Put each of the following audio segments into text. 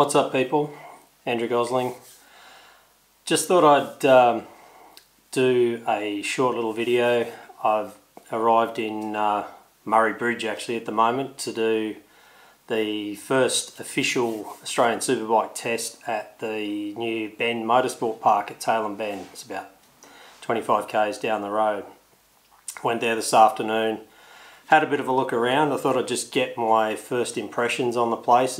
What's up, people? Andrew Gosling. Just thought I'd do a short little video. I've arrived in Murray Bridge actually at the moment to do the first official Australian Superbike test at the new Bend Motorsport Park at Tailem Bend. It's about 25 k's down the road. Went there this afternoon, had a bit of a look around. I thought I'd just get my first impressions on the place.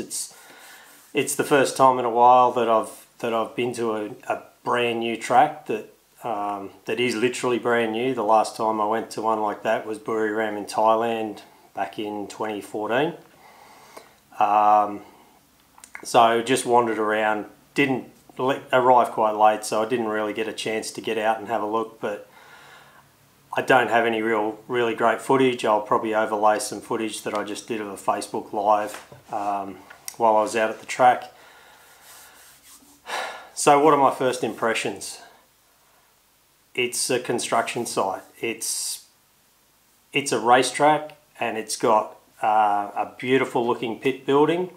It's the first time in a while that I've been to a brand new track that is literally brand new. The last time I went to one like that was Buriram in Thailand back in 2014. So just wandered around, didn't arrive quite late, so I didn't really get a chance to get out and have a look, but I don't have any really great footage. I'll probably overlay some footage that I just did of a Facebook Live while I was out at the track. So what are my first impressions? It's a construction site. It's a racetrack, and it's got a beautiful looking pit building.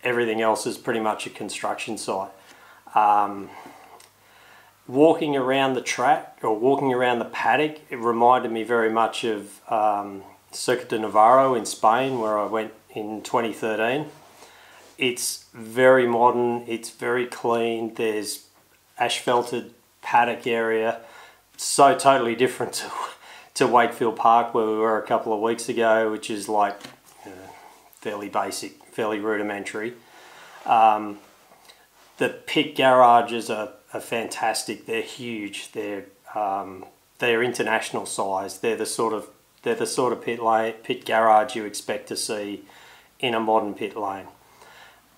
Everything else is pretty much a construction site. Walking around the track, or walking around the paddock, it reminded me very much of Circuit de Navarro in Spain, where I went in 2013. It's very modern, it's very clean, there's asphalted paddock area, so totally different to Wakefield Park where we were a couple of weeks ago, which is like fairly basic, fairly rudimentary. The pit garages are fantastic. They're huge. They're international size. They're the sort of pit garage you expect to see in a modern pit lane.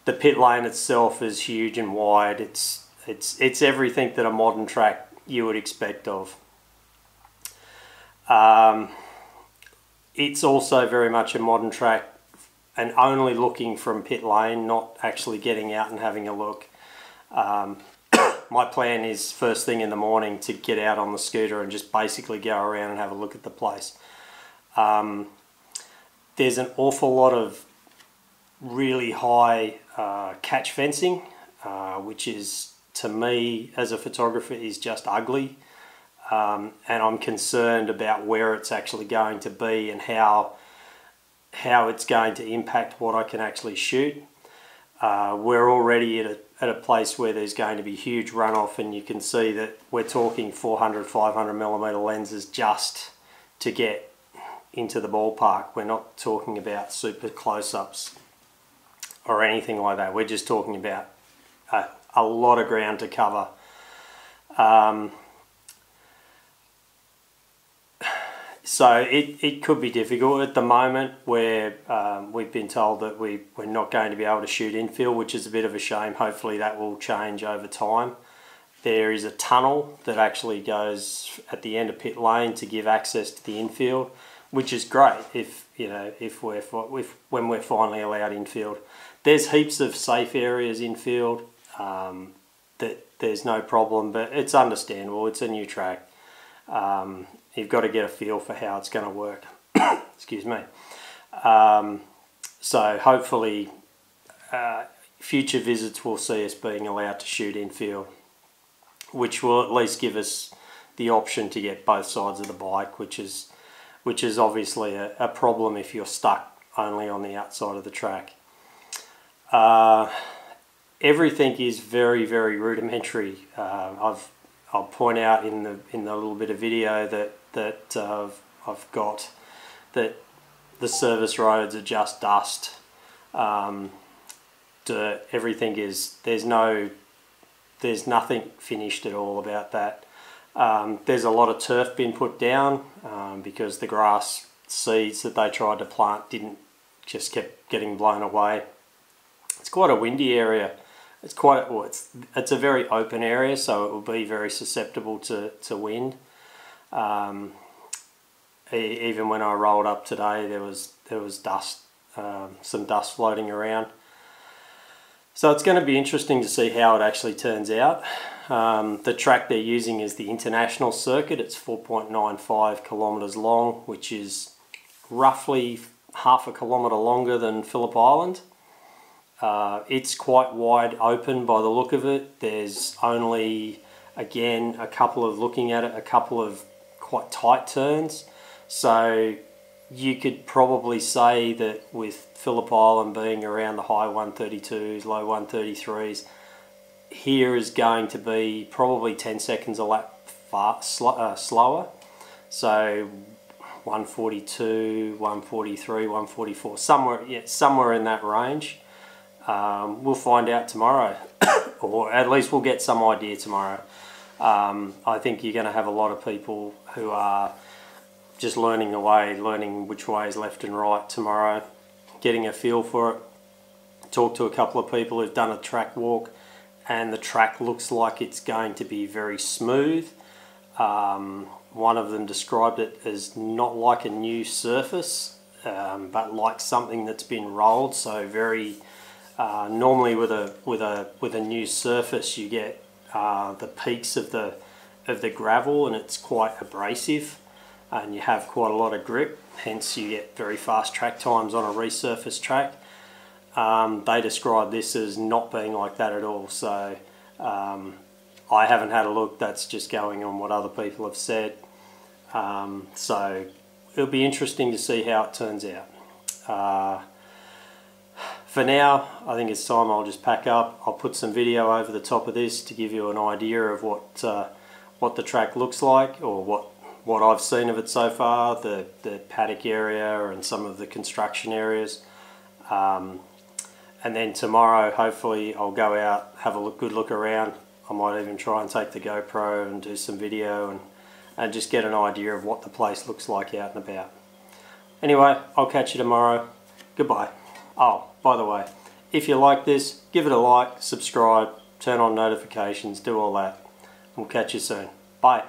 The pit lane itself is huge and wide. It's everything that a modern track you would expect of. It's also very much a modern track, and only looking from pit lane, not actually getting out and having a look. My plan is first thing in the morning to get out on the scooter and just basically go around and have a look at the place. There's an awful lot of really high catch fencing, which is, to me as a photographer, is just ugly. And I'm concerned about where it's actually going to be and how it's going to impact what I can actually shoot. We're already at a place where there's going to be huge runoff, and you can see that we're talking 400, 500mm lenses just to get into the ballpark. We're not talking about super close-ups or anything like that. We're just talking about a lot of ground to cover. So it could be difficult at the moment, where we've been told that we're not going to be able to shoot infield, which is a bit of a shame. Hopefully that will change over time. There is a tunnel that actually goes at the end of pit lane to give access to the infield, which is great when we're finally allowed infield. There's heaps of safe areas infield that there's no problem, but it's understandable. It's a new track. You've got to get a feel for how it's going to work. Excuse me. So hopefully future visits will see us being allowed to shoot infield, which will at least give us the option to get both sides of the bike, which is obviously a problem if you're stuck only on the outside of the track. Everything is very, very rudimentary. I'll point out in the little bit of video that I've got that the service roads are just dust. Dirt. Everything is, there's nothing finished at all about that. There's a lot of turf being put down because the grass seeds that they tried to plant just kept getting blown away. It's quite a windy area. It's a very open area, so it will be very susceptible to wind. Even when I rolled up today, there was dust, some dust floating around. So it's going to be interesting to see how it actually turns out. The track they're using is the international circuit. It's 4.95 kilometres long, which is roughly half a kilometre longer than Phillip Island. It's quite wide open by the look of it. There's only, again, a couple of quite tight turns. So you could probably say that with Phillip Island being around the high 132s, low 133s, here is going to be probably 10 seconds a lap slower. So 142, 143, 144, somewhere in that range. We'll find out tomorrow, or at least we'll get some idea tomorrow. I think you're going to have a lot of people who are just learning the way, learning which way is left and right tomorrow, getting a feel for it. Talk to a couple of people who've done a track walk, and the track looks like it's going to be very smooth. One of them described it as not like a new surface, but like something that's been rolled. So very normally with a new surface, you get the peaks of the gravel, and it's quite abrasive, and you have quite a lot of grip. Hence, you get very fast track times on a resurfaced track. They describe this as not being like that at all. So I haven't had a look. That's just going on what other people have said. So it'll be interesting to see how it turns out. For now, I think it's time I'll just pack up. I'll put some video over the top of this to give you an idea of what the track looks like, or what I've seen of it so far, the paddock area and some of the construction areas. And then tomorrow, hopefully, I'll go out, have a good look around. I might even try and take the GoPro and do some video and just get an idea of what the place looks like out and about. Anyway, I'll catch you tomorrow. Goodbye. Oh, by the way, if you like this, give it a like, subscribe, turn on notifications, do all that. We'll catch you soon. Bye.